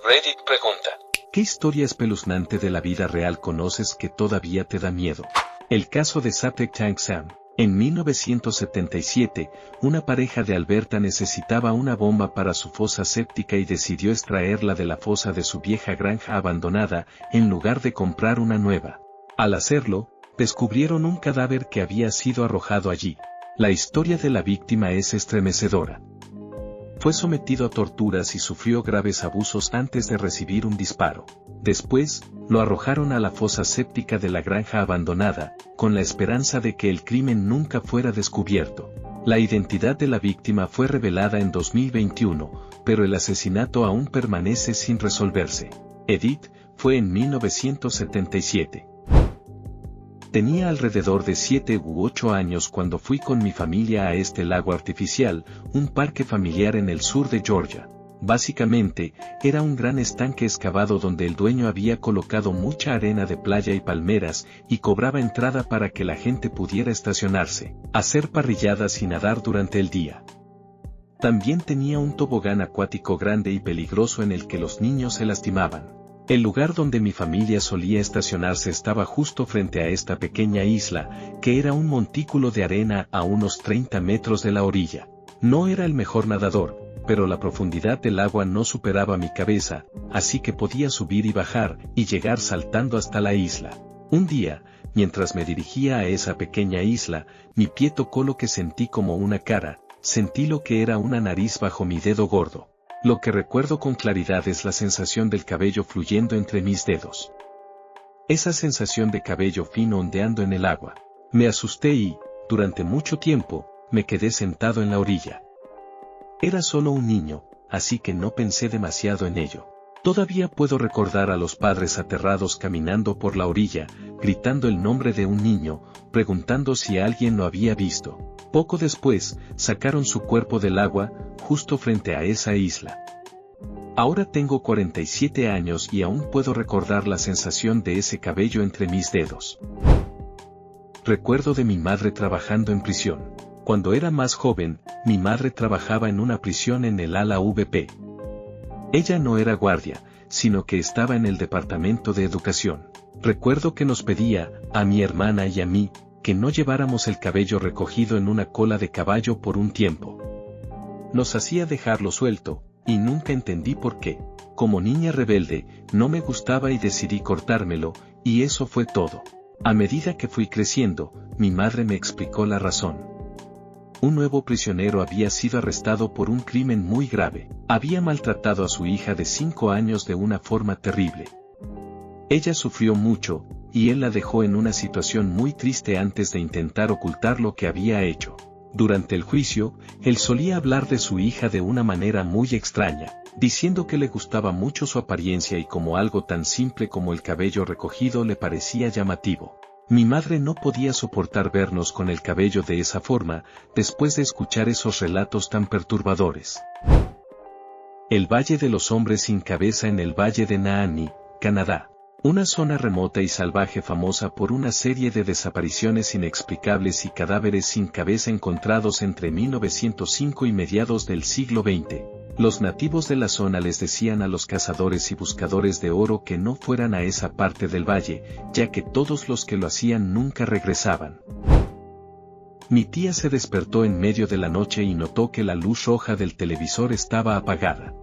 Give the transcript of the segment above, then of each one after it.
Reddit pregunta: ¿qué historia espeluznante de la vida real conoces que todavía te da miedo? El caso de Septic Tank Sam. En 1977, una pareja de Alberta necesitaba una bomba para su fosa séptica y decidió extraerla de la fosa de su vieja granja abandonada, en lugar de comprar una nueva. Al hacerlo, descubrieron un cadáver que había sido arrojado allí. La historia de la víctima es estremecedora. Fue sometido a torturas y sufrió graves abusos antes de recibir un disparo. Después, lo arrojaron a la fosa séptica de la granja abandonada, con la esperanza de que el crimen nunca fuera descubierto. La identidad de la víctima fue revelada en 2021, pero el asesinato aún permanece sin resolverse. Edith, fue en 1977. Tenía alrededor de 7 u 8 años cuando fui con mi familia a este lago artificial, un parque familiar en el sur de Georgia. Básicamente, era un gran estanque excavado donde el dueño había colocado mucha arena de playa y palmeras, y cobraba entrada para que la gente pudiera estacionarse, hacer parrilladas y nadar durante el día. También tenía un tobogán acuático grande y peligroso en el que los niños se lastimaban. El lugar donde mi familia solía estacionarse estaba justo frente a esta pequeña isla, que era un montículo de arena a unos 30 metros de la orilla. No era el mejor nadador, pero la profundidad del agua no superaba mi cabeza, así que podía subir y bajar, y llegar saltando hasta la isla. Un día, mientras me dirigía a esa pequeña isla, mi pie tocó lo que sentí como una cara, sentí lo que era una nariz bajo mi dedo gordo. Lo que recuerdo con claridad es la sensación del cabello fluyendo entre mis dedos. Esa sensación de cabello fino ondeando en el agua. Me asusté y, durante mucho tiempo, me quedé sentado en la orilla. Era solo un niño, así que no pensé demasiado en ello. Todavía puedo recordar a los padres aterrados caminando por la orilla, gritando el nombre de un niño, preguntando si alguien lo había visto. Poco después, sacaron su cuerpo del agua, justo frente a esa isla. Ahora tengo 47 años y aún puedo recordar la sensación de ese cabello entre mis dedos. Recuerdo de mi madre trabajando en prisión. Cuando era más joven, mi madre trabajaba en una prisión en el ala VP. Ella no era guardia, sino que estaba en el departamento de educación. Recuerdo que nos pedía, a mi hermana y a mí, que no lleváramos el cabello recogido en una cola de caballo por un tiempo. Nos hacía dejarlo suelto, y nunca entendí por qué. Como niña rebelde, no me gustaba y decidí cortármelo, y eso fue todo. A medida que fui creciendo, mi madre me explicó la razón. Un nuevo prisionero había sido arrestado por un crimen muy grave. Había maltratado a su hija de 5 años de una forma terrible. Ella sufrió mucho, y él la dejó en una situación muy triste antes de intentar ocultar lo que había hecho. Durante el juicio, él solía hablar de su hija de una manera muy extraña, diciendo que le gustaba mucho su apariencia y como algo tan simple como el cabello recogido le parecía llamativo. Mi madre no podía soportar vernos con el cabello de esa forma, después de escuchar esos relatos tan perturbadores. El Valle de los Hombres sin Cabeza en el Valle de Nahanni, Canadá. Una zona remota y salvaje famosa por una serie de desapariciones inexplicables y cadáveres sin cabeza encontrados entre 1905 y mediados del siglo XX. Los nativos de la zona les decían a los cazadores y buscadores de oro que no fueran a esa parte del valle, ya que todos los que lo hacían nunca regresaban. Mi tía se despertó en medio de la noche y notó que la luz roja del televisor estaba apagada.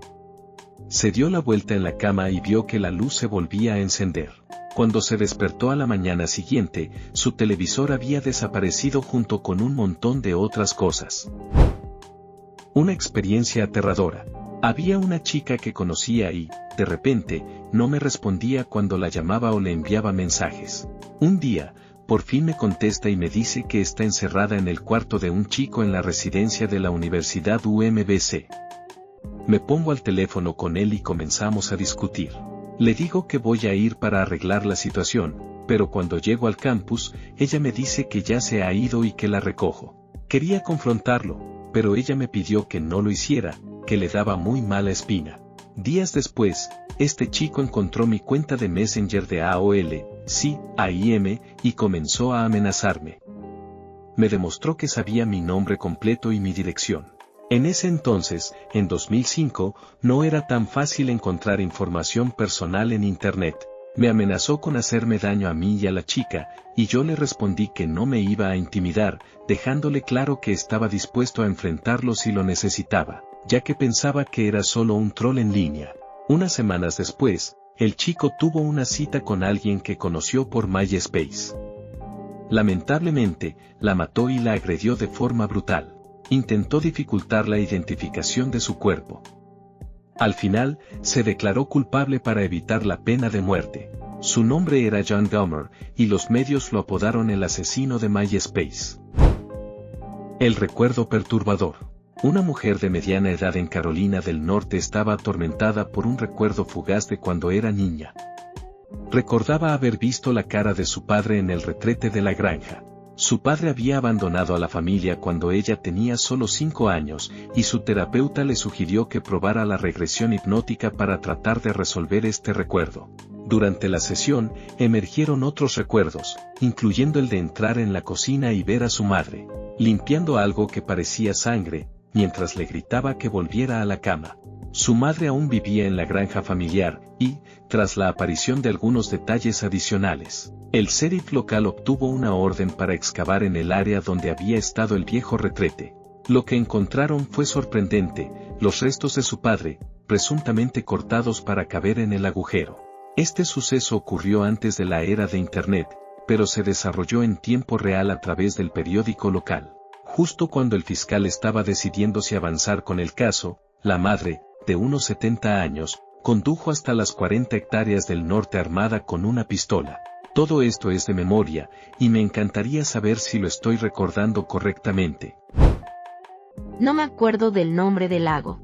Se dio la vuelta en la cama y vio que la luz se volvía a encender. Cuando se despertó a la mañana siguiente, su televisor había desaparecido junto con un montón de otras cosas. Una experiencia aterradora. Había una chica que conocía y, de repente, no me respondía cuando la llamaba o le enviaba mensajes. Un día, por fin me contesta y me dice que está encerrada en el cuarto de un chico en la residencia de la Universidad UMBC. Me pongo al teléfono con él y comenzamos a discutir. Le digo que voy a ir para arreglar la situación, pero cuando llego al campus, ella me dice que ya se ha ido y que la recojo. Quería confrontarlo, pero ella me pidió que no lo hiciera, que le daba muy mala espina. Días después, este chico encontró mi cuenta de Messenger de AOL, sí, AIM, y comenzó a amenazarme. Me demostró que sabía mi nombre completo y mi dirección. En ese entonces, en 2005, no era tan fácil encontrar información personal en Internet. Me amenazó con hacerme daño a mí y a la chica, y yo le respondí que no me iba a intimidar, dejándole claro que estaba dispuesto a enfrentarlo si lo necesitaba, ya que pensaba que era solo un troll en línea. Unas semanas después, el chico tuvo una cita con alguien que conoció por MySpace. Lamentablemente, la mató y la agredió de forma brutal. Intentó dificultar la identificación de su cuerpo. Al final, se declaró culpable para evitar la pena de muerte. Su nombre era John Dahmer, y los medios lo apodaron el asesino de MySpace. El recuerdo perturbador. Una mujer de mediana edad en Carolina del Norte estaba atormentada por un recuerdo fugaz de cuando era niña. Recordaba haber visto la cara de su padre en el retrete de la granja. Su padre había abandonado a la familia cuando ella tenía solo 5 años, y su terapeuta le sugirió que probara la regresión hipnótica para tratar de resolver este recuerdo. Durante la sesión, emergieron otros recuerdos, incluyendo el de entrar en la cocina y ver a su madre, limpiando algo que parecía sangre, mientras le gritaba que volviera a la cama. Su madre aún vivía en la granja familiar, y, tras la aparición de algunos detalles adicionales, el sheriff local obtuvo una orden para excavar en el área donde había estado el viejo retrete. Lo que encontraron fue sorprendente: los restos de su padre, presuntamente cortados para caber en el agujero. Este suceso ocurrió antes de la era de Internet, pero se desarrolló en tiempo real a través del periódico local. Justo cuando el fiscal estaba decidiendo si avanzar con el caso, la madre, de unos 70 años, condujo hasta las 40 hectáreas del norte armada con una pistola. Todo esto es de memoria, y me encantaría saber si lo estoy recordando correctamente. No me acuerdo del nombre del lago,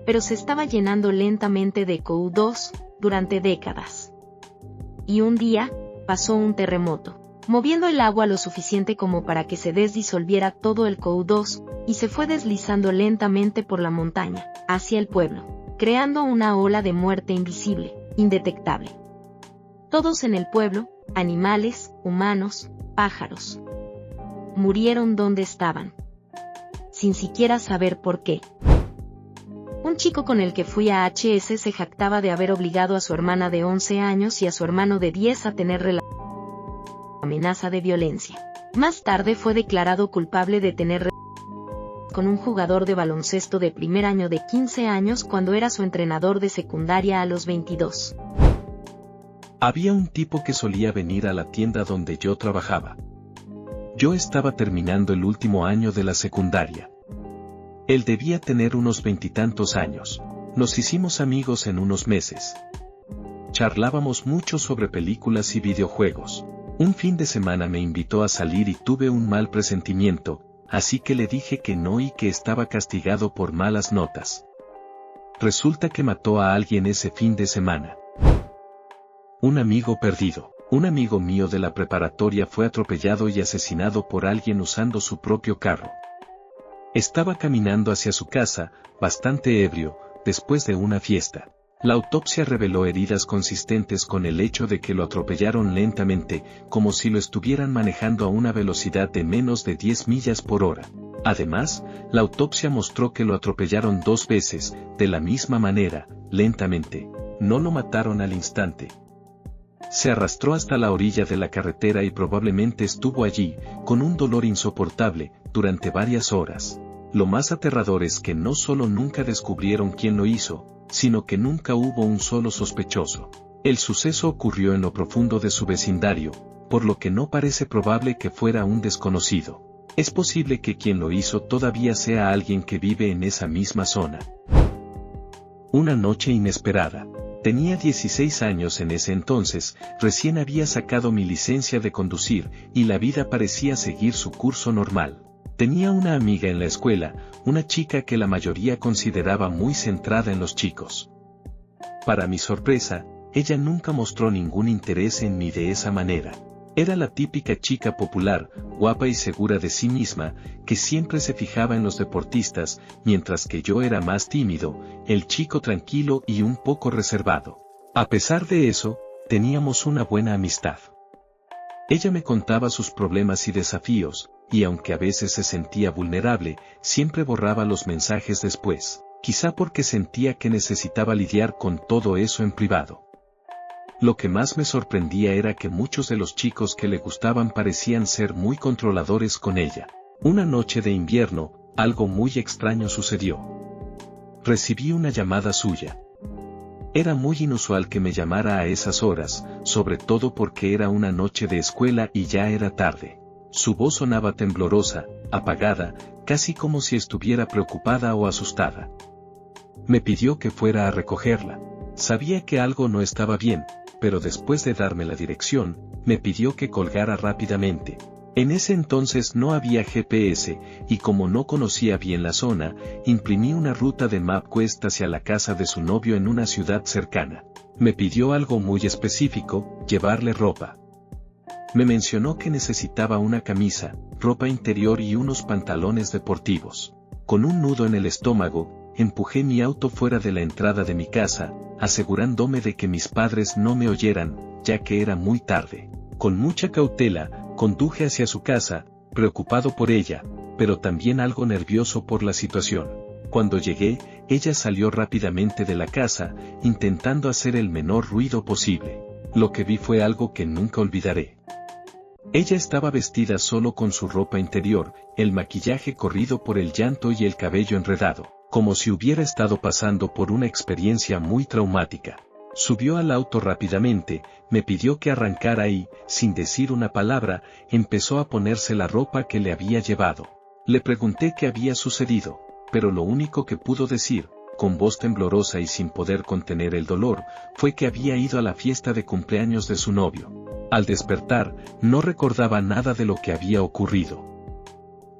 pero se estaba llenando lentamente de CO2 durante décadas. Y un día, pasó un terremoto, moviendo el agua lo suficiente como para que se desdisolviera todo el CO2, y se fue deslizando lentamente por la montaña, hacia el pueblo, creando una ola de muerte invisible, indetectable. Todos en el pueblo, animales, humanos, pájaros, murieron donde estaban, sin siquiera saber por qué. Un chico con el que fui a HS se jactaba de haber obligado a su hermana de 11 años y a su hermano de 10 a tener amenaza de violencia. Más tarde fue declarado culpable de tener con un jugador de baloncesto de primer año de 15 años cuando era su entrenador de secundaria a los 22. Había un tipo que solía venir a la tienda donde yo trabajaba. Yo estaba terminando el último año de la secundaria. Él debía tener unos 20 y tantos años. Nos hicimos amigos en unos meses. Charlábamos mucho sobre películas y videojuegos. Un fin de semana me invitó a salir y tuve un mal presentimiento, así que le dije que no y que estaba castigado por malas notas. Resulta que mató a alguien ese fin de semana. Un amigo perdido. Un amigo mío de la preparatoria fue atropellado y asesinado por alguien usando su propio carro. Estaba caminando hacia su casa, bastante ebrio, después de una fiesta. La autopsia reveló heridas consistentes con el hecho de que lo atropellaron lentamente, como si lo estuvieran manejando a una velocidad de menos de 10 millas por hora. Además, la autopsia mostró que lo atropellaron 2 veces, de la misma manera, lentamente. No lo mataron al instante. Se arrastró hasta la orilla de la carretera y probablemente estuvo allí, con un dolor insoportable, durante varias horas. Lo más aterrador es que no solo nunca descubrieron quién lo hizo, sino que nunca hubo un solo sospechoso. El suceso ocurrió en lo profundo de su vecindario, por lo que no parece probable que fuera un desconocido. Es posible que quien lo hizo todavía sea alguien que vive en esa misma zona. Una noche inesperada. Tenía 16 años en ese entonces, recién había sacado mi licencia de conducir, y la vida parecía seguir su curso normal. Tenía una amiga en la escuela, una chica que la mayoría consideraba muy centrada en los chicos. Para mi sorpresa, ella nunca mostró ningún interés en mí de esa manera. Era la típica chica popular, guapa y segura de sí misma, que siempre se fijaba en los deportistas, mientras que yo era más tímido, el chico tranquilo y un poco reservado. A pesar de eso, teníamos una buena amistad. Ella me contaba sus problemas y desafíos, y aunque a veces se sentía vulnerable, siempre borraba los mensajes después, quizá porque sentía que necesitaba lidiar con todo eso en privado. Lo que más me sorprendía era que muchos de los chicos que le gustaban parecían ser muy controladores con ella. Una noche de invierno, algo muy extraño sucedió. Recibí una llamada suya. Era muy inusual que me llamara a esas horas, sobre todo porque era una noche de escuela y ya era tarde. Su voz sonaba temblorosa, apagada, casi como si estuviera preocupada o asustada. Me pidió que fuera a recogerla. Sabía que algo no estaba bien, pero después de darme la dirección, me pidió que colgara rápidamente. En ese entonces no había GPS, y como no conocía bien la zona, imprimí una ruta de MapQuest hacia la casa de su novio en una ciudad cercana. Me pidió algo muy específico, llevarle ropa. Me mencionó que necesitaba una camisa, ropa interior y unos pantalones deportivos. Con un nudo en el estómago, empujé mi auto fuera de la entrada de mi casa, asegurándome de que mis padres no me oyeran, ya que era muy tarde. Con mucha cautela, conduje hacia su casa, preocupado por ella, pero también algo nervioso por la situación. Cuando llegué, ella salió rápidamente de la casa, intentando hacer el menor ruido posible. Lo que vi fue algo que nunca olvidaré. Ella estaba vestida solo con su ropa interior, el maquillaje corrido por el llanto y el cabello enredado, como si hubiera estado pasando por una experiencia muy traumática. Subió al auto rápidamente, me pidió que arrancara y, sin decir una palabra, empezó a ponerse la ropa que le había llevado. Le pregunté qué había sucedido, pero lo único que pudo decir, con voz temblorosa y sin poder contener el dolor, fue que había ido a la fiesta de cumpleaños de su novio. Al despertar, no recordaba nada de lo que había ocurrido.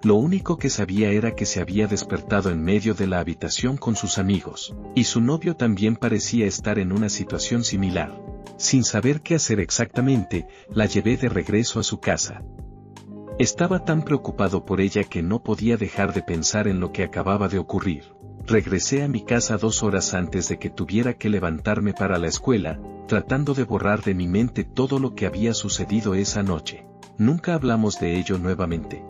Lo único que sabía era que se había despertado en medio de la habitación con sus amigos, y su novio también parecía estar en una situación similar. Sin saber qué hacer exactamente, la llevé de regreso a su casa. Estaba tan preocupado por ella que no podía dejar de pensar en lo que acababa de ocurrir. Regresé a mi casa 2 horas antes de que tuviera que levantarme para la escuela, tratando de borrar de mi mente todo lo que había sucedido esa noche. Nunca hablamos de ello nuevamente.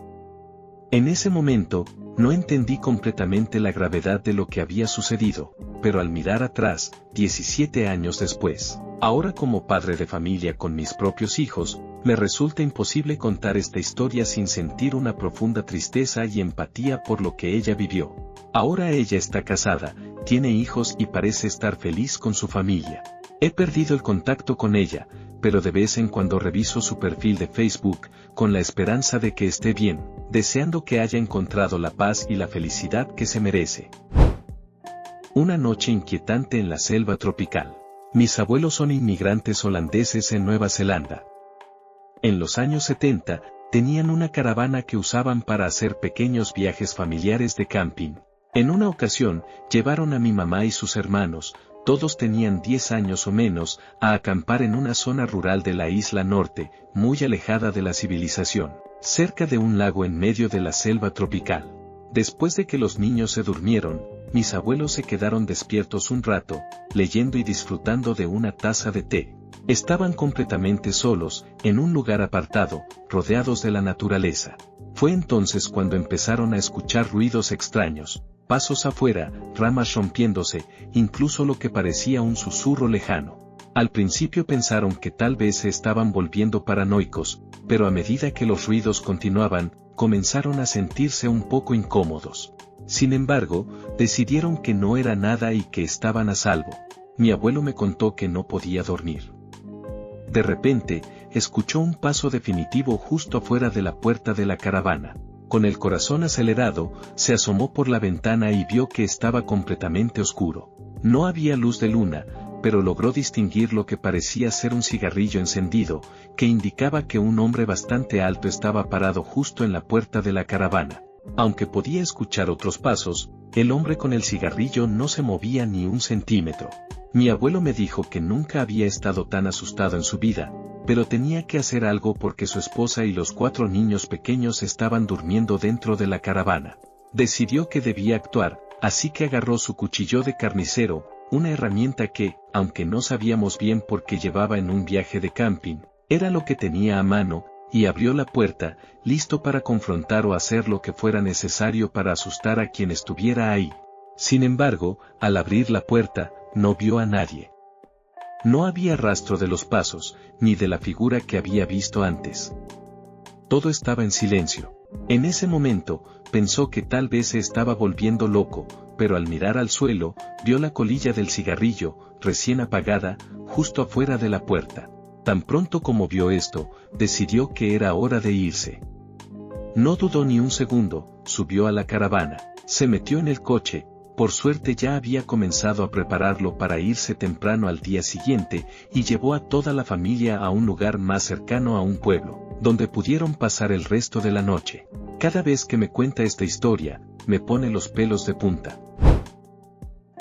En ese momento, no entendí completamente la gravedad de lo que había sucedido, pero al mirar atrás, 17 años después, ahora como padre de familia con mis propios hijos, me resulta imposible contar esta historia sin sentir una profunda tristeza y empatía por lo que ella vivió. Ahora ella está casada, tiene hijos y parece estar feliz con su familia. He perdido el contacto con ella, pero de vez en cuando reviso su perfil de Facebook, con la esperanza de que esté bien, deseando que haya encontrado la paz y la felicidad que se merece. Una noche inquietante en la selva tropical. Mis abuelos son inmigrantes holandeses en Nueva Zelanda. En los años 70, tenían una caravana que usaban para hacer pequeños viajes familiares de camping. En una ocasión, llevaron a mi mamá y sus hermanos, todos tenían 10 años o menos, a acampar en una zona rural de la isla norte, muy alejada de la civilización, cerca de un lago en medio de la selva tropical. Después de que los niños se durmieron, mis abuelos se quedaron despiertos un rato, leyendo y disfrutando de una taza de té. Estaban completamente solos, en un lugar apartado, rodeados de la naturaleza. Fue entonces cuando empezaron a escuchar ruidos extraños. Pasos afuera, ramas rompiéndose, incluso lo que parecía un susurro lejano. Al principio pensaron que tal vez se estaban volviendo paranoicos, pero a medida que los ruidos continuaban, comenzaron a sentirse un poco incómodos. Sin embargo, decidieron que no era nada y que estaban a salvo. Mi abuelo me contó que no podía dormir. De repente, escuchó un paso definitivo justo afuera de la puerta de la caravana. Con el corazón acelerado, se asomó por la ventana y vio que estaba completamente oscuro. No había luz de luna, pero logró distinguir lo que parecía ser un cigarrillo encendido, que indicaba que un hombre bastante alto estaba parado justo en la puerta de la caravana. Aunque podía escuchar otros pasos, el hombre con el cigarrillo no se movía ni un centímetro. Mi abuelo me dijo que nunca había estado tan asustado en su vida, pero tenía que hacer algo porque su esposa y los 4 niños pequeños estaban durmiendo dentro de la caravana. Decidió que debía actuar, así que agarró su cuchillo de carnicero, una herramienta que, aunque no sabíamos bien por qué llevaba en un viaje de camping, era lo que tenía a mano, y abrió la puerta, listo para confrontar o hacer lo que fuera necesario para asustar a quien estuviera ahí. Sin embargo, al abrir la puerta, no vio a nadie. No había rastro de los pasos, ni de la figura que había visto antes. Todo estaba en silencio. En ese momento, pensó que tal vez se estaba volviendo loco, pero al mirar al suelo, vio la colilla del cigarrillo, recién apagada, justo afuera de la puerta. Tan pronto como vio esto, decidió que era hora de irse. No dudó ni un segundo, subió a la caravana, se metió en el coche. Por suerte ya había comenzado a prepararlo para irse temprano al día siguiente, y llevó a toda la familia a un lugar más cercano a un pueblo, donde pudieron pasar el resto de la noche. Cada vez que me cuenta esta historia, me pone los pelos de punta.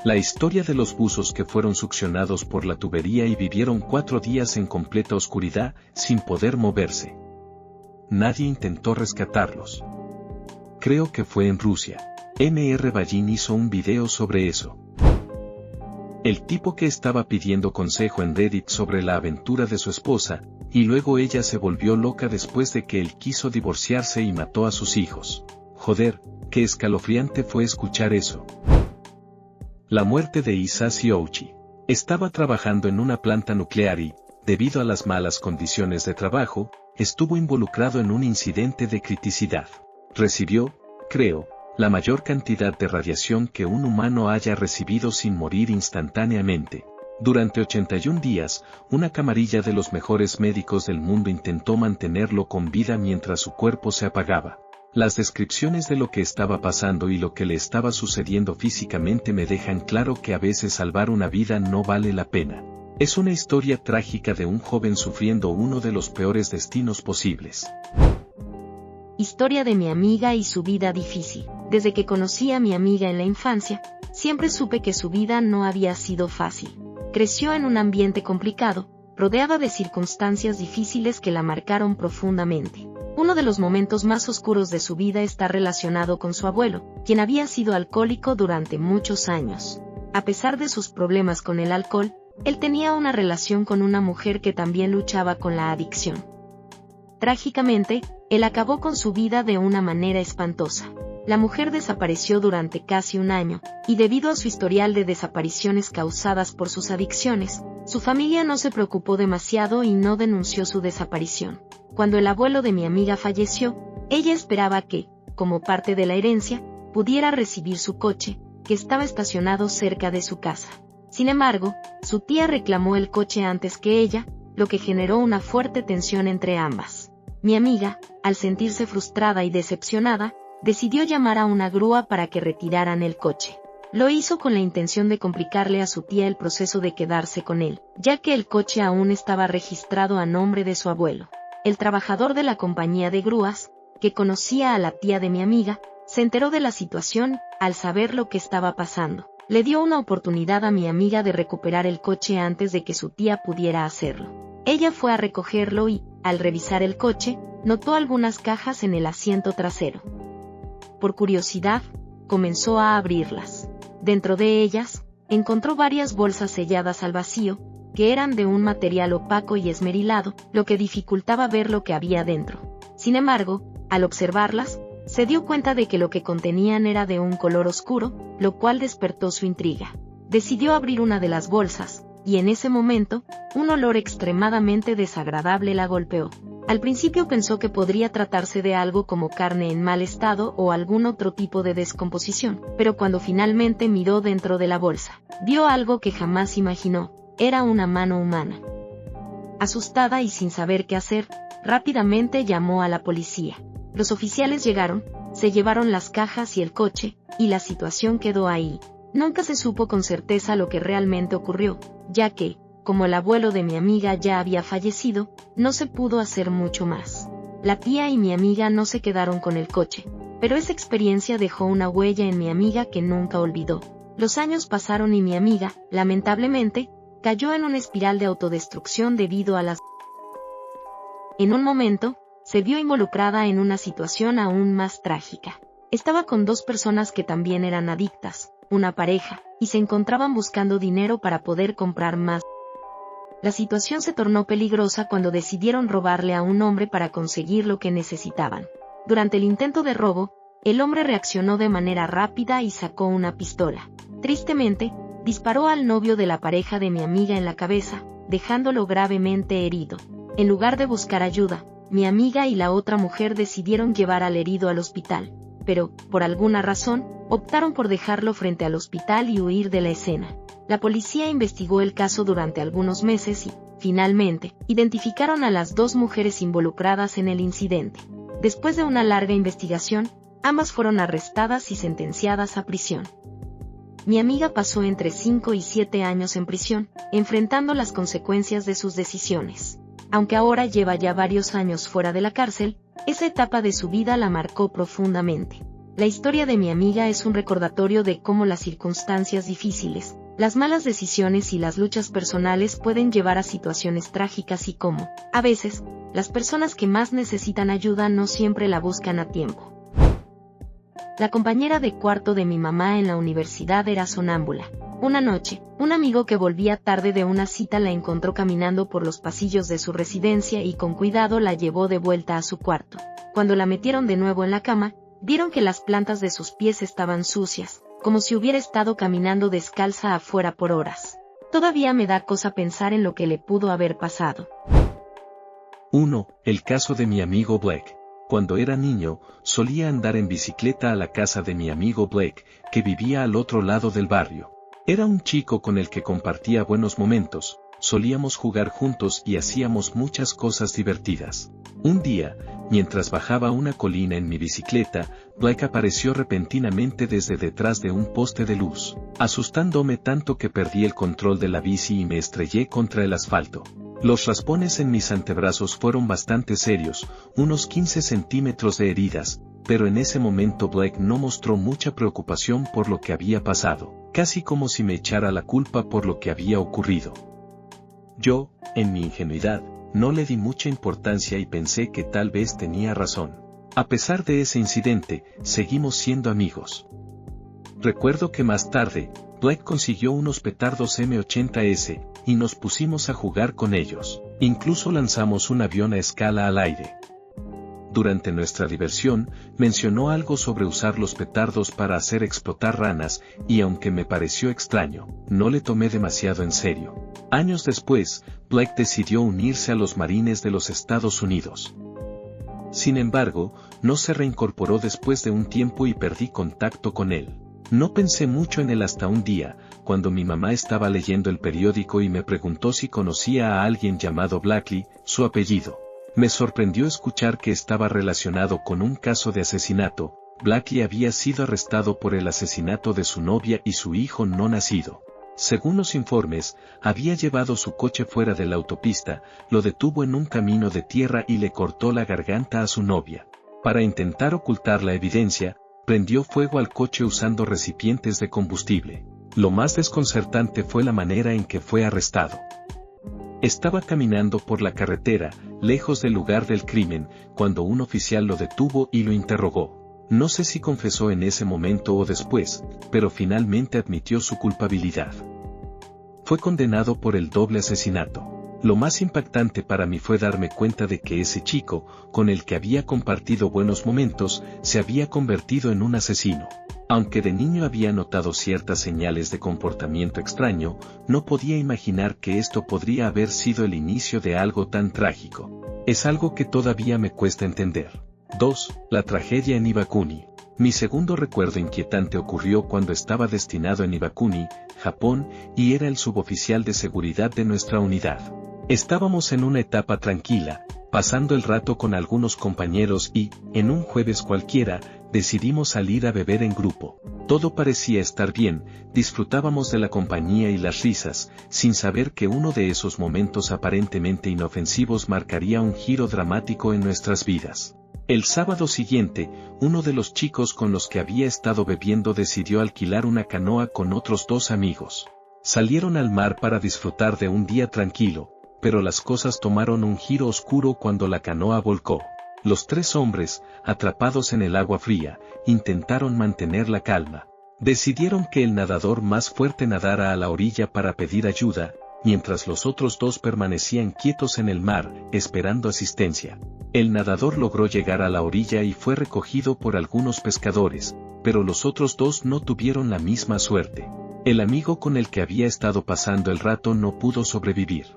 La historia de los buzos que fueron succionados por la tubería y vivieron 4 días en completa oscuridad, sin poder moverse. Nadie intentó rescatarlos. Creo que fue en Rusia. M.R. Ballin hizo un video sobre eso. El tipo que estaba pidiendo consejo en Reddit sobre la aventura de su esposa, y luego ella se volvió loca después de que él quiso divorciarse y mató a sus hijos. Joder, qué escalofriante fue escuchar eso. La muerte de Hisashi Ouchi. Estaba trabajando en una planta nuclear y, debido a las malas condiciones de trabajo, estuvo involucrado en un incidente de criticidad. Recibió, creo, la mayor cantidad de radiación que un humano haya recibido sin morir instantáneamente. Durante 81 días, una camarilla de los mejores médicos del mundo intentó mantenerlo con vida mientras su cuerpo se apagaba. Las descripciones de lo que estaba pasando y lo que le estaba sucediendo físicamente me dejan claro que a veces salvar una vida no vale la pena. Es una historia trágica de un joven sufriendo uno de los peores destinos posibles. Historia de mi amiga y su vida difícil. Desde que conocí a mi amiga en la infancia, siempre supe que su vida no había sido fácil. Creció en un ambiente complicado, rodeada de circunstancias difíciles que la marcaron profundamente. Uno de los momentos más oscuros de su vida está relacionado con su abuelo, quien había sido alcohólico durante muchos años. A pesar de sus problemas con el alcohol, él tenía una relación con una mujer que también luchaba con la adicción. Trágicamente, él acabó con su vida de una manera espantosa. La mujer desapareció durante casi un año, y debido a su historial de desapariciones causadas por sus adicciones, su familia no se preocupó demasiado y no denunció su desaparición. Cuando el abuelo de mi amiga falleció, ella esperaba que, como parte de la herencia, pudiera recibir su coche, que estaba estacionado cerca de su casa. Sin embargo, su tía reclamó el coche antes que ella, lo que generó una fuerte tensión entre ambas. Mi amiga, al sentirse frustrada y decepcionada, decidió llamar a una grúa para que retiraran el coche. Lo hizo con la intención de complicarle a su tía el proceso de quedarse con él, ya que el coche aún estaba registrado a nombre de su abuelo. El trabajador de la compañía de grúas, que conocía a la tía de mi amiga, se enteró de la situación. Al saber lo que estaba pasando, le dio una oportunidad a mi amiga de recuperar el coche antes de que su tía pudiera hacerlo. Ella fue a recogerlo y, al revisar el coche, notó algunas cajas en el asiento trasero. Por curiosidad, comenzó a abrirlas. Dentro de ellas, encontró varias bolsas selladas al vacío, que eran de un material opaco y esmerilado, lo que dificultaba ver lo que había dentro. Sin embargo, al observarlas, se dio cuenta de que lo que contenían era de un color oscuro, lo cual despertó su intriga. Decidió abrir una de las bolsas, y en ese momento, un olor extremadamente desagradable la golpeó. Al principio pensó que podría tratarse de algo como carne en mal estado o algún otro tipo de descomposición, pero cuando finalmente miró dentro de la bolsa, vio algo que jamás imaginó. Era una mano humana. Asustada y sin saber qué hacer, rápidamente llamó a la policía. Los oficiales llegaron, se llevaron las cajas y el coche, y la situación quedó ahí. Nunca se supo con certeza lo que realmente ocurrió, ya que, como el abuelo de mi amiga ya había fallecido, no se pudo hacer mucho más. La tía y mi amiga no se quedaron con el coche, pero esa experiencia dejó una huella en mi amiga que nunca olvidó. Los años pasaron y mi amiga, lamentablemente, cayó en una espiral de autodestrucción debido a las... En un momento, se vio involucrada en una situación aún más trágica. Estaba con 2 personas que también eran adictas, una pareja, y se encontraban buscando dinero para poder comprar más. La situación se tornó peligrosa cuando decidieron robarle a un hombre para conseguir lo que necesitaban. Durante el intento de robo, el hombre reaccionó de manera rápida y sacó una pistola. Tristemente, disparó al novio de la pareja de mi amiga en la cabeza, dejándolo gravemente herido. En lugar de buscar ayuda, mi amiga y la otra mujer decidieron llevar al herido al hospital, pero, por alguna razón, optaron por dejarlo frente al hospital y huir de la escena. La policía investigó el caso durante algunos meses y, finalmente, identificaron a las dos mujeres involucradas en el incidente. Después de una larga investigación, ambas fueron arrestadas y sentenciadas a prisión. Mi amiga pasó entre 5 y 7 años en prisión, enfrentando las consecuencias de sus decisiones. Aunque ahora lleva ya varios años fuera de la cárcel, esa etapa de su vida la marcó profundamente. La historia de mi amiga es un recordatorio de cómo las circunstancias difíciles, las malas decisiones y las luchas personales pueden llevar a situaciones trágicas y cómo, a veces, las personas que más necesitan ayuda no siempre la buscan a tiempo. La compañera de cuarto de mi mamá en la universidad era sonámbula. Una noche, un amigo que volvía tarde de una cita la encontró caminando por los pasillos de su residencia y con cuidado la llevó de vuelta a su cuarto. Cuando la metieron de nuevo en la cama, vieron que las plantas de sus pies estaban sucias, como si hubiera estado caminando descalza afuera por horas. Todavía me da cosa pensar en lo que le pudo haber pasado. 1. El caso de mi amigo Blake. Cuando era niño, solía andar en bicicleta a la casa de mi amigo Blake, que vivía al otro lado del barrio. Era un chico con el que compartía buenos momentos, solíamos jugar juntos y hacíamos muchas cosas divertidas. Un día, mientras bajaba una colina en mi bicicleta, Blake apareció repentinamente desde detrás de un poste de luz, asustándome tanto que perdí el control de la bici y me estrellé contra el asfalto. Los raspones en mis antebrazos fueron bastante serios, unos 15 centímetros de heridas, pero en ese momento Blake no mostró mucha preocupación por lo que había pasado, casi como si me echara la culpa por lo que había ocurrido. Yo, en mi ingenuidad, no le di mucha importancia y pensé que tal vez tenía razón. A pesar de ese incidente, seguimos siendo amigos. Recuerdo que más tarde, Blake consiguió unos petardos M80S, y nos pusimos a jugar con ellos. Incluso lanzamos un avión a escala al aire. Durante nuestra diversión, mencionó algo sobre usar los petardos para hacer explotar ranas, y aunque me pareció extraño, no le tomé demasiado en serio. Años después, Blake decidió unirse a los Marines de los Estados Unidos. Sin embargo, no se reincorporó después de un tiempo y perdí contacto con él. No pensé mucho en él hasta un día, cuando mi mamá estaba leyendo el periódico y me preguntó si conocía a alguien llamado Blackley, su apellido. Me sorprendió escuchar que estaba relacionado con un caso de asesinato. Blackley había sido arrestado por el asesinato de su novia y su hijo no nacido. Según los informes, había llevado su coche fuera de la autopista, lo detuvo en un camino de tierra y le cortó la garganta a su novia. Para intentar ocultar la evidencia, prendió fuego al coche usando recipientes de combustible. Lo más desconcertante fue la manera en que fue arrestado. Estaba caminando por la carretera, lejos del lugar del crimen, cuando un oficial lo detuvo y lo interrogó. No sé si confesó en ese momento o después, pero finalmente admitió su culpabilidad. Fue condenado por el doble asesinato. Lo más impactante para mí fue darme cuenta de que ese chico, con el que había compartido buenos momentos, se había convertido en un asesino. Aunque de niño había notado ciertas señales de comportamiento extraño, no podía imaginar que esto podría haber sido el inicio de algo tan trágico. Es algo que todavía me cuesta entender. 2. La tragedia en Iwakuni. Mi segundo recuerdo inquietante ocurrió cuando estaba destinado en Iwakuni, Japón, y era el suboficial de seguridad de nuestra unidad. Estábamos en una etapa tranquila, pasando el rato con algunos compañeros y, en un jueves cualquiera, decidimos salir a beber en grupo. Todo parecía estar bien, disfrutábamos de la compañía y las risas, sin saber que uno de esos momentos aparentemente inofensivos marcaría un giro dramático en nuestras vidas. El sábado siguiente, uno de los chicos con los que había estado bebiendo decidió alquilar una canoa con otros 2 amigos. Salieron al mar para disfrutar de un día tranquilo, pero las cosas tomaron un giro oscuro cuando la canoa volcó. Los 3 hombres, atrapados en el agua fría, intentaron mantener la calma. Decidieron que el nadador más fuerte nadara a la orilla para pedir ayuda, mientras los otros dos permanecían quietos en el mar, esperando asistencia. El nadador logró llegar a la orilla y fue recogido por algunos pescadores, pero los otros dos no tuvieron la misma suerte. El amigo con el que había estado pasando el rato no pudo sobrevivir.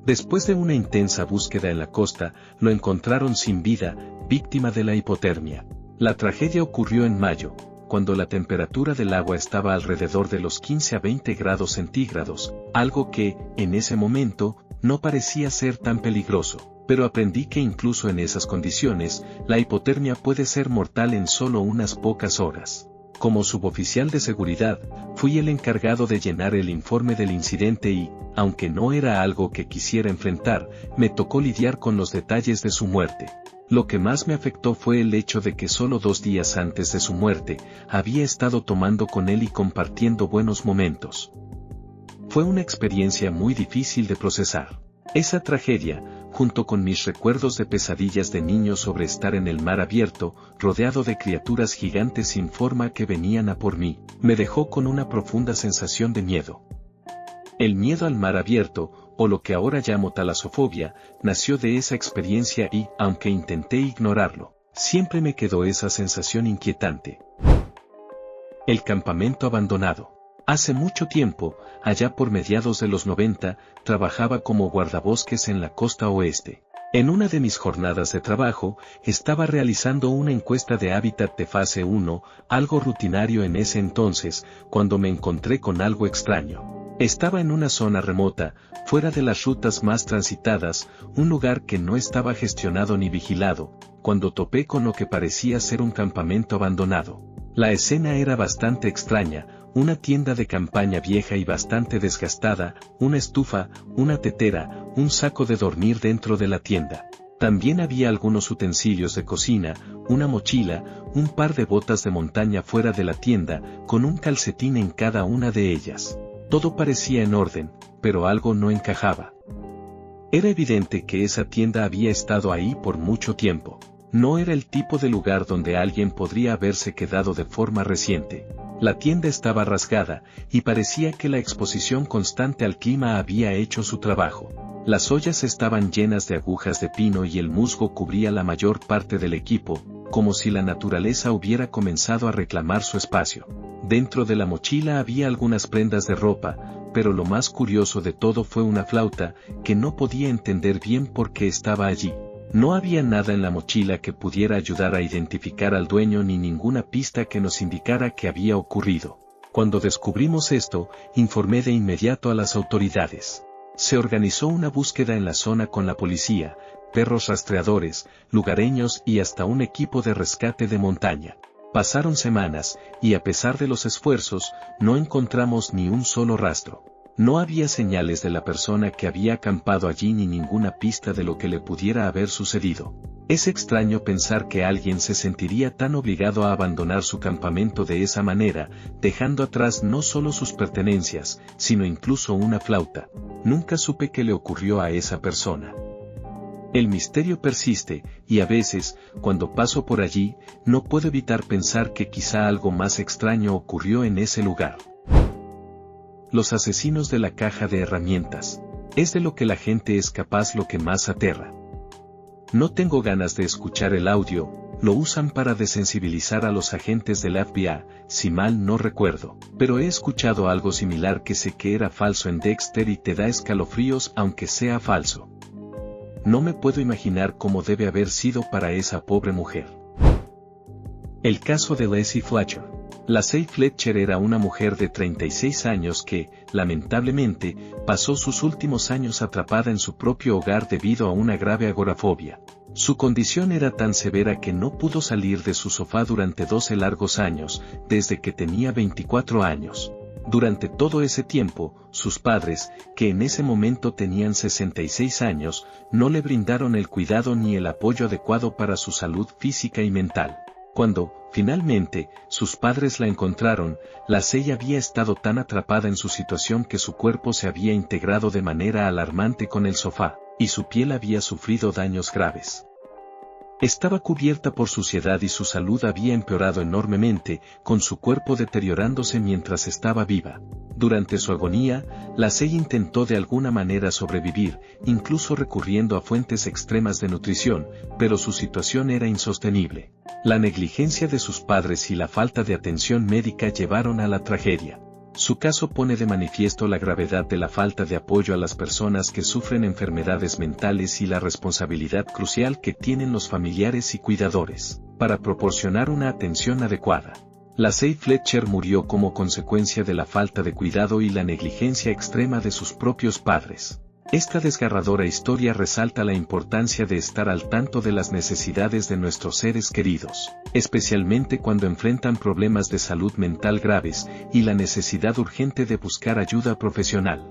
Después de una intensa búsqueda en la costa, lo encontraron sin vida, víctima de la hipotermia. La tragedia ocurrió en mayo, cuando la temperatura del agua estaba alrededor de los 15 a 20 grados centígrados, algo que, en ese momento, no parecía ser tan peligroso, pero aprendí que incluso en esas condiciones, la hipotermia puede ser mortal en solo unas pocas horas. Como suboficial de seguridad, fui el encargado de llenar el informe del incidente y, aunque no era algo que quisiera enfrentar, me tocó lidiar con los detalles de su muerte. Lo que más me afectó fue el hecho de que solo 2 días antes de su muerte, había estado tomando con él y compartiendo buenos momentos. Fue una experiencia muy difícil de procesar. Esa tragedia, junto con mis recuerdos de pesadillas de niño sobre estar en el mar abierto, rodeado de criaturas gigantes sin forma que venían a por mí, me dejó con una profunda sensación de miedo. El miedo al mar abierto, o lo que ahora llamo talasofobia, nació de esa experiencia y, aunque intenté ignorarlo, siempre me quedó esa sensación inquietante. El campamento abandonado. Hace mucho tiempo, allá por mediados de los 90, trabajaba como guardabosques en la costa oeste. En una de mis jornadas de trabajo, estaba realizando una encuesta de hábitat de fase 1, algo rutinario en ese entonces, cuando me encontré con algo extraño. Estaba en una zona remota, fuera de las rutas más transitadas, un lugar que no estaba gestionado ni vigilado, cuando topé con lo que parecía ser un campamento abandonado. La escena era bastante extraña, una tienda de campaña vieja y bastante desgastada, una estufa, una tetera, un saco de dormir dentro de la tienda. También había algunos utensilios de cocina, una mochila, un par de botas de montaña fuera de la tienda, con un calcetín en cada una de ellas. Todo parecía en orden, pero algo no encajaba. Era evidente que esa tienda había estado ahí por mucho tiempo. No era el tipo de lugar donde alguien podría haberse quedado de forma reciente. La tienda estaba rasgada, y parecía que la exposición constante al clima había hecho su trabajo. Las ollas estaban llenas de agujas de pino y el musgo cubría la mayor parte del equipo, como si la naturaleza hubiera comenzado a reclamar su espacio. Dentro de la mochila había algunas prendas de ropa, pero lo más curioso de todo fue una flauta, que no podía entender bien por qué estaba allí. No había nada en la mochila que pudiera ayudar a identificar al dueño ni ninguna pista que nos indicara qué había ocurrido. Cuando descubrimos esto, informé de inmediato a las autoridades. Se organizó una búsqueda en la zona con la policía, perros rastreadores, lugareños y hasta un equipo de rescate de montaña. Pasaron semanas, y a pesar de los esfuerzos, no encontramos ni un solo rastro. No había señales de la persona que había acampado allí ni ninguna pista de lo que le pudiera haber sucedido. Es extraño pensar que alguien se sentiría tan obligado a abandonar su campamento de esa manera, dejando atrás no solo sus pertenencias, sino incluso una flauta. Nunca supe qué le ocurrió a esa persona. El misterio persiste, y a veces, cuando paso por allí, no puedo evitar pensar que quizá algo más extraño ocurrió en ese lugar. Los asesinos de la caja de herramientas. Es de lo que la gente es capaz lo que más aterra. No tengo ganas de escuchar el audio, lo usan para desensibilizar a los agentes del FBI, si mal no recuerdo, pero he escuchado algo similar que sé que era falso en Dexter y te da escalofríos aunque sea falso. No me puedo imaginar cómo debe haber sido para esa pobre mujer. El caso de Lacey Fletcher. Lacey Fletcher era una mujer de 36 años que, lamentablemente, pasó sus últimos años atrapada en su propio hogar debido a una grave agorafobia. Su condición era tan severa que no pudo salir de su sofá durante 12 largos años, desde que tenía 24 años. Durante todo ese tiempo, sus padres, que en ese momento tenían 66 años, no le brindaron el cuidado ni el apoyo adecuado para su salud física y mental. Cuando, finalmente, sus padres la encontraron, Lacey había estado tan atrapada en su situación que su cuerpo se había integrado de manera alarmante con el sofá, y su piel había sufrido daños graves. Estaba cubierta por suciedad y su salud había empeorado enormemente, con su cuerpo deteriorándose mientras estaba viva. Durante su agonía, Lacey intentó de alguna manera sobrevivir, incluso recurriendo a fuentes extremas de nutrición, pero su situación era insostenible. La negligencia de sus padres y la falta de atención médica llevaron a la tragedia. Su caso pone de manifiesto la gravedad de la falta de apoyo a las personas que sufren enfermedades mentales y la responsabilidad crucial que tienen los familiares y cuidadores para proporcionar una atención adecuada. Lacey Fletcher murió como consecuencia de la falta de cuidado y la negligencia extrema de sus propios padres. Esta desgarradora historia resalta la importancia de estar al tanto de las necesidades de nuestros seres queridos, especialmente cuando enfrentan problemas de salud mental graves y la necesidad urgente de buscar ayuda profesional.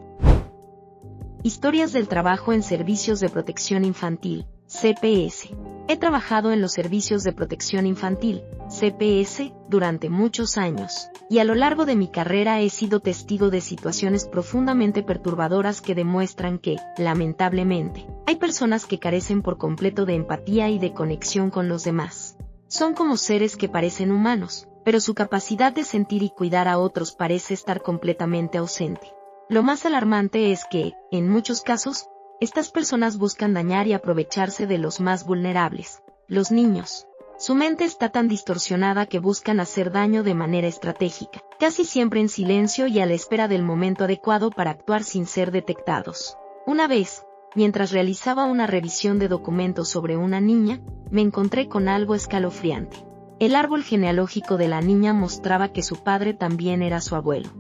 Historias del trabajo en servicios de protección infantil, CPS. He trabajado en los servicios de protección infantil, CPS, durante muchos años, y a lo largo de mi carrera he sido testigo de situaciones profundamente perturbadoras que demuestran que, lamentablemente, hay personas que carecen por completo de empatía y de conexión con los demás. Son como seres que parecen humanos, pero su capacidad de sentir y cuidar a otros parece estar completamente ausente. Lo más alarmante es que, en muchos casos, estas personas buscan dañar y aprovecharse de los más vulnerables, los niños. Su mente está tan distorsionada que buscan hacer daño de manera estratégica, casi siempre en silencio y a la espera del momento adecuado para actuar sin ser detectados. Una vez, mientras realizaba una revisión de documentos sobre una niña, me encontré con algo escalofriante. El árbol genealógico de la niña mostraba que su padre también era su abuelo.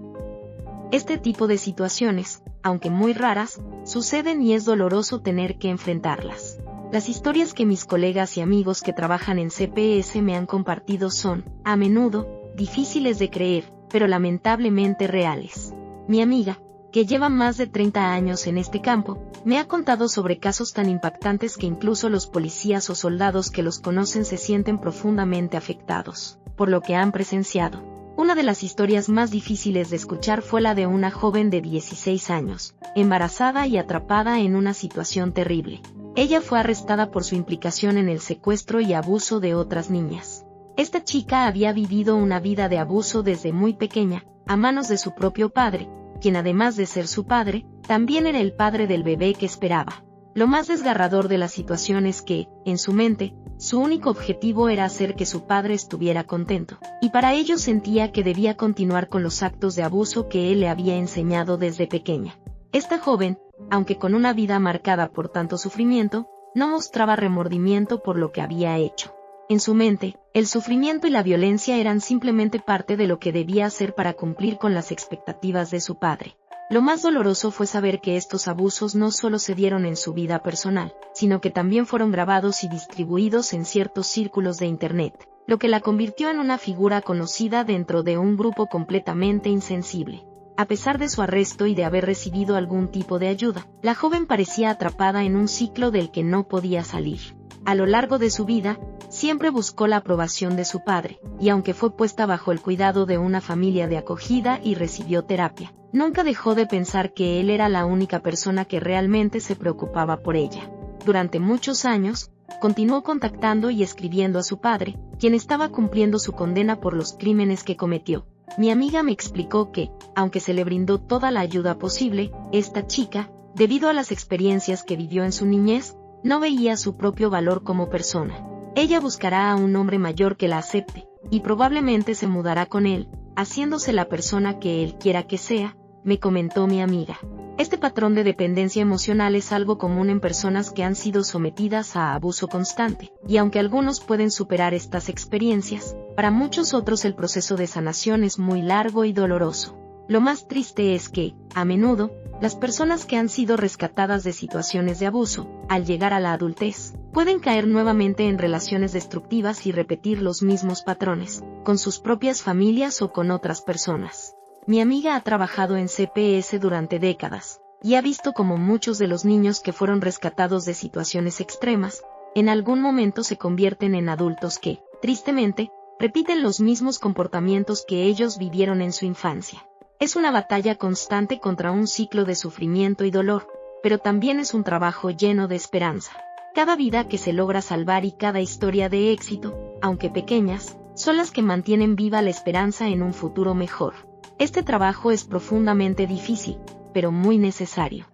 Este tipo de situaciones, aunque muy raras, suceden y es doloroso tener que enfrentarlas. Las historias que mis colegas y amigos que trabajan en CPS me han compartido son, a menudo, difíciles de creer, pero lamentablemente reales. Mi amiga, que lleva más de 30 años en este campo, me ha contado sobre casos tan impactantes que incluso los policías o soldados que los conocen se sienten profundamente afectados por lo que han presenciado. Una de las historias más difíciles de escuchar fue la de una joven de 16 años, embarazada y atrapada en una situación terrible. Ella fue arrestada por su implicación en el secuestro y abuso de otras niñas. Esta chica había vivido una vida de abuso desde muy pequeña, a manos de su propio padre, quien además de ser su padre, también era el padre del bebé que esperaba. Lo más desgarrador de la situación es que, en su mente, su único objetivo era hacer que su padre estuviera contento, y para ello sentía que debía continuar con los actos de abuso que él le había enseñado desde pequeña. Esta joven, aunque con una vida marcada por tanto sufrimiento, no mostraba remordimiento por lo que había hecho. En su mente, el sufrimiento y la violencia eran simplemente parte de lo que debía hacer para cumplir con las expectativas de su padre. Lo más doloroso fue saber que estos abusos no solo se dieron en su vida personal, sino que también fueron grabados y distribuidos en ciertos círculos de Internet, lo que la convirtió en una figura conocida dentro de un grupo completamente insensible. A pesar de su arresto y de haber recibido algún tipo de ayuda, la joven parecía atrapada en un ciclo del que no podía salir. A lo largo de su vida, siempre buscó la aprobación de su padre, y aunque fue puesta bajo el cuidado de una familia de acogida y recibió terapia, nunca dejó de pensar que él era la única persona que realmente se preocupaba por ella. Durante muchos años, continuó contactando y escribiendo a su padre, quien estaba cumpliendo su condena por los crímenes que cometió. Mi amiga me explicó que, aunque se le brindó toda la ayuda posible, esta chica, debido a las experiencias que vivió en su niñez, no veía su propio valor como persona. Ella buscará a un hombre mayor que la acepte, y probablemente se mudará con él, haciéndose la persona que él quiera que sea, me comentó mi amiga. Este patrón de dependencia emocional es algo común en personas que han sido sometidas a abuso constante, y aunque algunos pueden superar estas experiencias, para muchos otros el proceso de sanación es muy largo y doloroso. Lo más triste es que, a menudo, las personas que han sido rescatadas de situaciones de abuso, al llegar a la adultez, pueden caer nuevamente en relaciones destructivas y repetir los mismos patrones, con sus propias familias o con otras personas. Mi amiga ha trabajado en CPS durante décadas, y ha visto cómo muchos de los niños que fueron rescatados de situaciones extremas, en algún momento se convierten en adultos que, tristemente, repiten los mismos comportamientos que ellos vivieron en su infancia. Es una batalla constante contra un ciclo de sufrimiento y dolor, pero también es un trabajo lleno de esperanza. Cada vida que se logra salvar y cada historia de éxito, aunque pequeñas, son las que mantienen viva la esperanza en un futuro mejor. Este trabajo es profundamente difícil, pero muy necesario.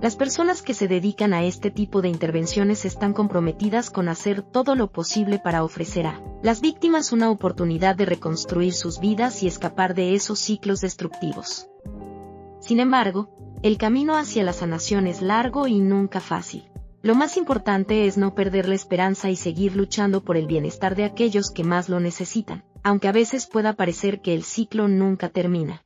Las personas que se dedican a este tipo de intervenciones están comprometidas con hacer todo lo posible para ofrecer a las víctimas una oportunidad de reconstruir sus vidas y escapar de esos ciclos destructivos. Sin embargo, el camino hacia la sanación es largo y nunca fácil. Lo más importante es no perder la esperanza y seguir luchando por el bienestar de aquellos que más lo necesitan, aunque a veces pueda parecer que el ciclo nunca termina.